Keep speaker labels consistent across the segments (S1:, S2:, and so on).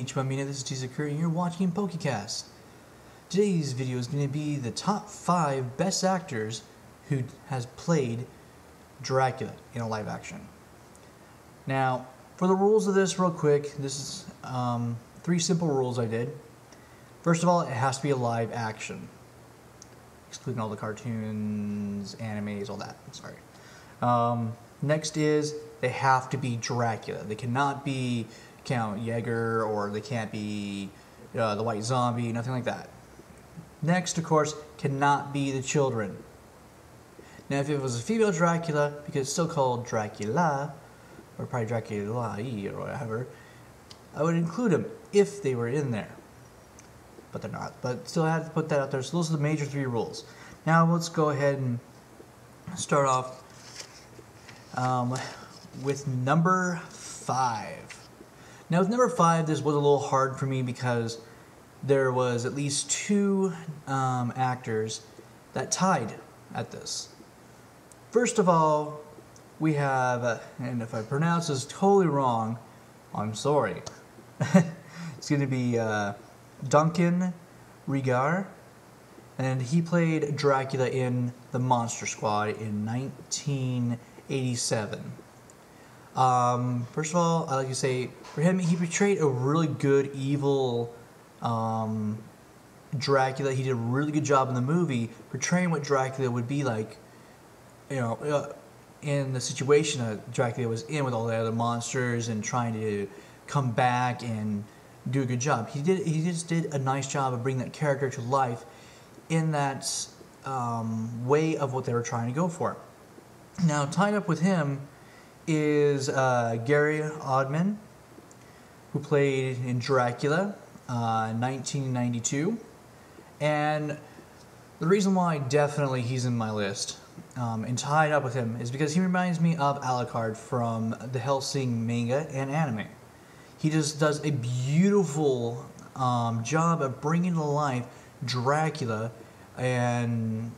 S1: Konnichiwa, this is T-Sakura, and you're watching PokéCast. Today's video is going to be the top 5 best actors who has played Dracula in a live action. Now, for the rules of this real quick, this is 3 simple rules I did. First of all, it has to be a live action, excluding all the cartoons, animes, all that, sorry. Next is, they have to be Dracula. They cannot be Count Yeager, or they can't be the White Zombie, nothing like that. Next, of course, cannot be the children. Now, if it was a female Dracula, because it's still called Dracula, or probably Dracula or whatever, I would include them if they were in there. But they're not. But still, I had to put that out there. So those are the major 3 rules. Now, let's go ahead and start off with number 5. Now, with number 5, this was a little hard for me because there was at least 2 actors that tied at this. First of all, we have, and if I pronounce this totally wrong, I'm sorry. It's going to be Duncan Regehr, and he played Dracula in The Monster Squad in 1987. First of all, I like to say, for him, he portrayed a really good, evil Dracula. He did a really good job in the movie portraying what Dracula would be like, you know, in the situation that Dracula was in with all the other monsters and trying to come back and do a good job. He just did a nice job of bringing that character to life in that way of what they were trying to go for. Now, tied up with him is Gary Oldman, who played in Dracula in 1992. And the reason why definitely he's in my list and tied up with him is because he reminds me of Alucard from the Hellsing manga and anime. He just does a beautiful job of bringing to life Dracula and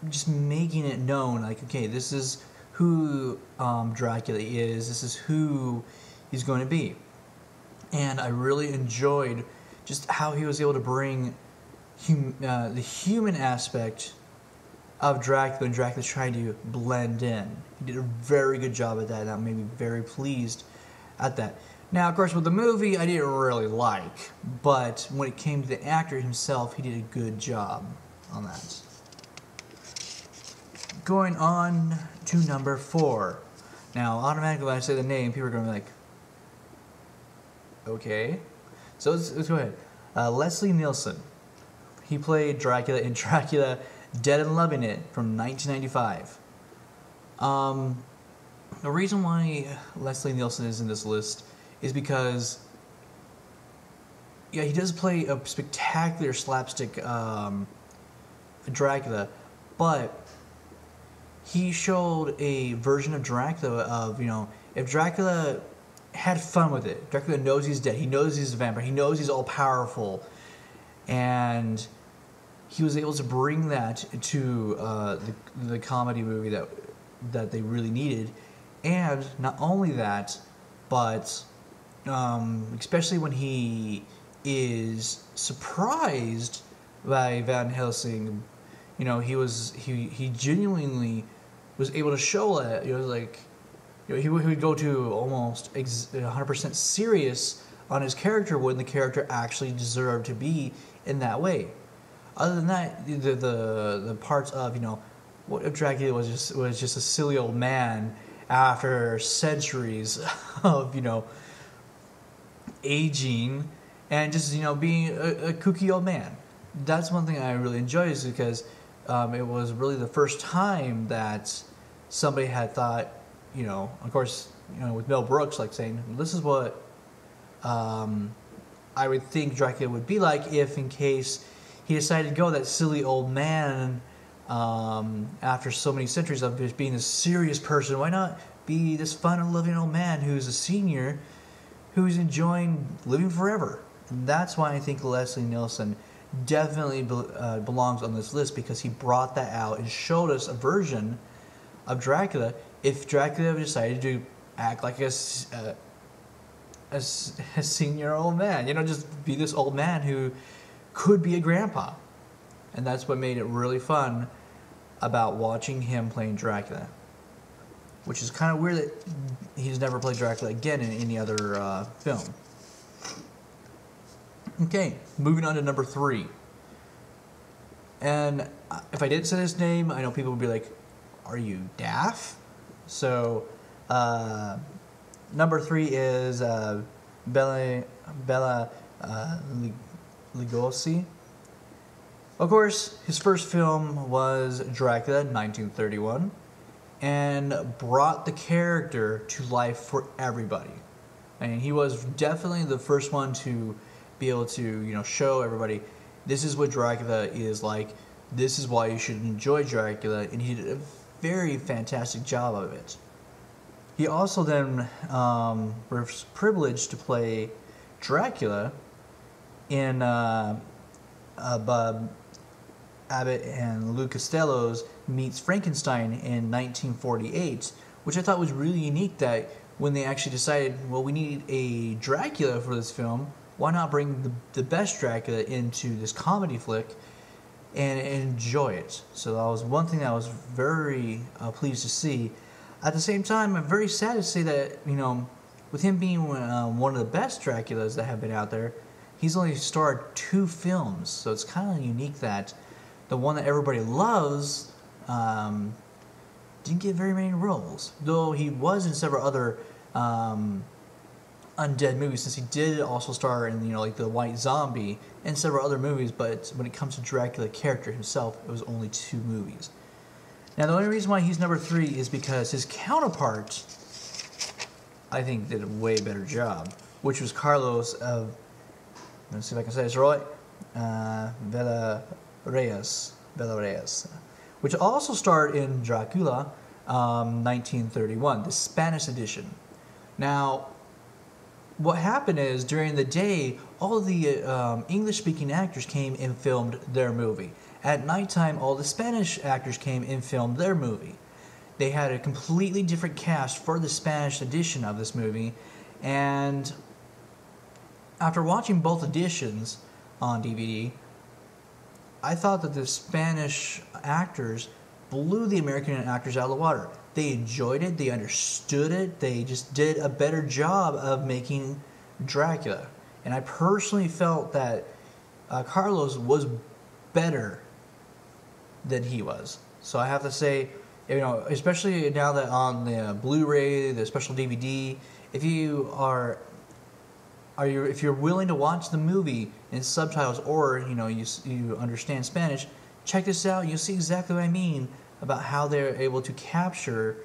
S1: just making it known, like, okay, this is who Dracula is, this is who he's going to be. And I really enjoyed just how he was able to bring the human aspect of Dracula, and Dracula's trying to blend in. He did a very good job at that, and that made me very pleased at that. Now, of course, with the movie, I didn't really like, but when it came to the actor himself, he did a good job on that. Going on to number 4. Now, automatically when I say the name, people are going to be like, okay. So let's go ahead. Leslie Nielsen. He played Dracula in Dracula Dead and Loving It from 1995. The reason why Leslie Nielsen is in this list is because, yeah, he does play a spectacular slapstick Dracula, but he showed a version of Dracula of, you know, if Dracula had fun with it, Dracula knows he's dead, he knows he's a vampire, he knows he's all-powerful, and he was able to bring that to the comedy movie that they really needed. And not only that, but especially when he is surprised by Van Helsing, you know, he genuinely was able to show that, you know, like, you know, he would go to almost 100% serious on his character when the character actually deserved to be in that way. Other than that, the parts of, you know, what if Dracula was just a silly old man after centuries of, you know, aging and just, you know, being a kooky old man. That's one thing I really enjoyed, is because it was really the first time that somebody had thought, you know, of course, you know, with Mel Brooks, like saying, this is what I would think Dracula would be like if, in case he decided to go that silly old man after so many centuries of just being a serious person. Why not be this fun and loving old man who's a senior, who's enjoying living forever? And that's why I think Leslie Nielsen definitely belongs on this list, because he brought that out and showed us a version of Dracula if Dracula decided to act like a senior old man. You know, just be this old man who could be a grandpa. And that's what made it really fun about watching him playing Dracula. Which is kind of weird that he's never played Dracula again in any other film. Okay, moving on to number 3. And if I didn't say his name, I know people would be like, are you daft? So, number 3 is Bela Lugosi. Of course, his first film was Dracula, 1931, and brought the character to life for everybody. I mean, he was definitely the first one to be able to, you know, show everybody this is what Dracula is like. This is why you should enjoy Dracula, and he did a very fantastic job of it. He also then was privileged to play Dracula in Abbott and Lou Costello's Meets Frankenstein in 1948, which I thought was really unique that when they actually decided, well, we need a Dracula for this film, why not bring the best Dracula into this comedy flick and enjoy it? So that was one thing that I was very pleased to see. At the same time, I'm very sad to say that, you know, with him being one of the best Draculas that have been out there, he's only starred 2 films. So it's kind of unique that the one that everybody loves didn't get very many roles. Though he was in several other undead movies, since he did also star in, you know, like The White Zombie and several other movies, but when it comes to Dracula character himself, it was only 2 movies. Now, the only reason why he's number 3 is because his counterpart, I think, did a way better job, which was Carlos of, let's see if I can say this right, Reyes, which also starred in Dracula, 1931, the Spanish edition. Now, what happened is, during the day, all of the English-speaking actors came and filmed their movie. At nighttime, all the Spanish actors came and filmed their movie. They had a completely different cast for the Spanish edition of this movie, and after watching both editions on DVD, I thought that the Spanish actors blew the American actors out of the water. They enjoyed it, they understood it, they just did a better job of making Dracula. And I personally felt that Carlos was better than he was. So I have to say, you know, especially now that on the Blu-ray, the special DVD, if you're willing to watch the movie in subtitles, or you know you understand Spanish, check this out. You'll see exactly what I mean about how they're able to capture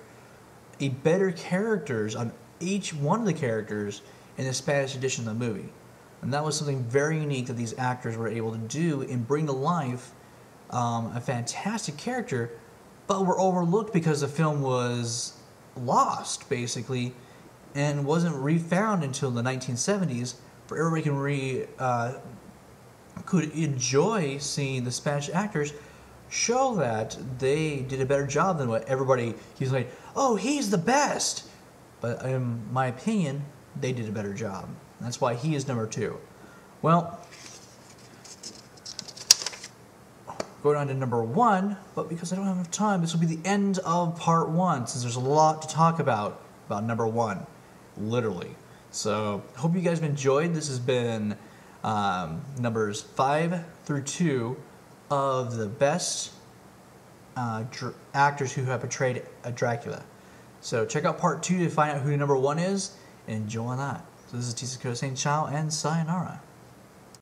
S1: a better characters on each one of the characters in the Spanish edition of the movie. And that was something very unique that these actors were able to do and bring to life a fantastic character, but were overlooked because the film was lost, basically, and wasn't refound until the 1970s, for everybody could enjoy seeing the Spanish actors show that they did a better job than what everybody, he's like, oh, he's the best. But in my opinion, they did a better job. That's why he is number 2. Well, going on to number 1, but because I don't have enough time, this will be the end of part 1, since there's a lot to talk about number 1, literally. So, hope you guys have enjoyed. This has been numbers 5 through 2 of the best actors who have portrayed a Dracula. So check out part 2 to find out who number 1 is, and enjoy that. So this is Tisakura saying ciao and sayonara.